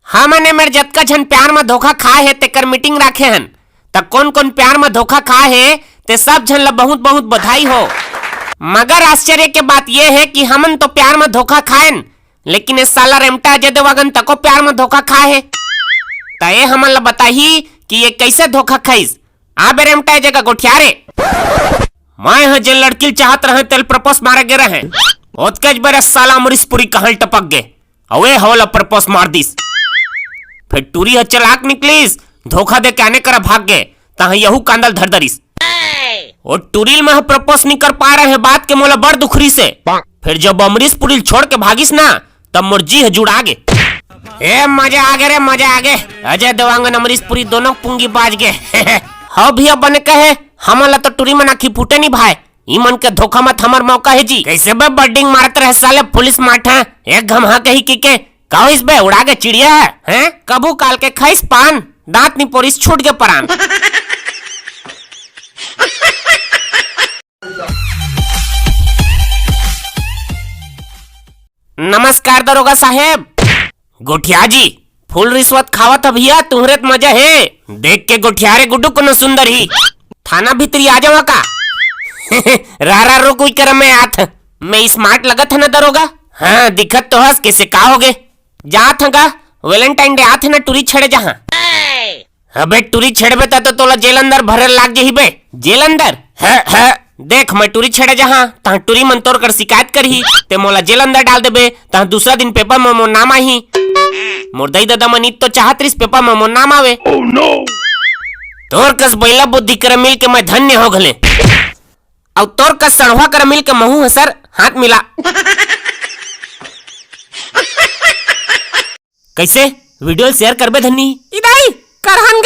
हमने मेरे जतका झन प्यार में धोखा खाए है तेकर मीटिंग रखे हन त कौन कौन प्यार में धोखा खाए है ते सब झन ला बहुत बहुत बधाई हो। मगर आश्चर्य के बात यह है कि हमन तो प्यार में धोखा खाएन लेकिन इस साला रेमटा अजय देवगन तको प्यार में धोखा खाए है। तय हमन ला बताही कि ये कैसे धोखा खाइस। आबे रेमटा जगह गोठियारे मैं ह जे लड़की चाहत रहे तेल प्रपोज मारे गे रहे ओतकेज बेरे साला अमरीश पुरी कहल टपक गे अवे हवला प्रपोज मार दिस। फिर टूरी ह चलाक निकलिस धोखा दे के आने कर भाग गए तहा यहू कांदल धर दरिस और टूरिल में प्रपोज नहीं कर पा रहे हैं बात के मोला बड़ दुखरी से। फिर जब अमरीश पुरी छोड़ के भागिस ना तब मुर्जी है जुड़ा गे। ए मजा आ गए रे मजा आ गए। अजय देवगन अमरीश पुरी दोनों पुंगी बाज गए। हाँ भैया बने कहे हमला तो टूरी में नाखी फूटे नहीं भाई ई मन के धोखा मत हमर मौका है जी। कैसे बे बर्डिंग मारते रहे साले पुलिस माठा एक घमहा कही के काओ इस बे उड़ा के चिड़िया है हैं कबू काल के खाइस पान दांत नहीं पोरिस छूट के परान। नमस्कार दरोगा साहेब। गोठिया जी फुल रिश्वत खावत भैया तुम्हारे मजा है देख के गोठियारे गुड्डू को सुंदर ही थाना भीतरी आ जावा का। रारा रो कोई कर मैं आथ मैं स्मार्ट लगत है ना दरोगा। हाँ दिखत तो हस कैसे का हो गए जात हगा वैलेंटाइन डे आथ ना टूरी छेड़े जहाँ। अबे टूरी छेड़बे तो तोला जेल अंदर भरे लाग जही बे जेल अंदर है देख मैं टूरी छेड़े जहाँ तहाँ टूरी मन तोड़ कर शिकायत करही ते मोला जेल अंदर डाल देबे तहाँ दूसरा दिन पेपर में मोर नाम आही। मोर दई दादा मनीत तो चाहत रिस पेपर में मोर नाम आवे। oh, no. तोर कस बैला बुद्धि कर मिल के मैं धन्य हो गले और तोर कस सड़वा कर मिल के महू सर हाथ मिला। कैसे वीडियो शेयर करबे धन्नी इदाई करहन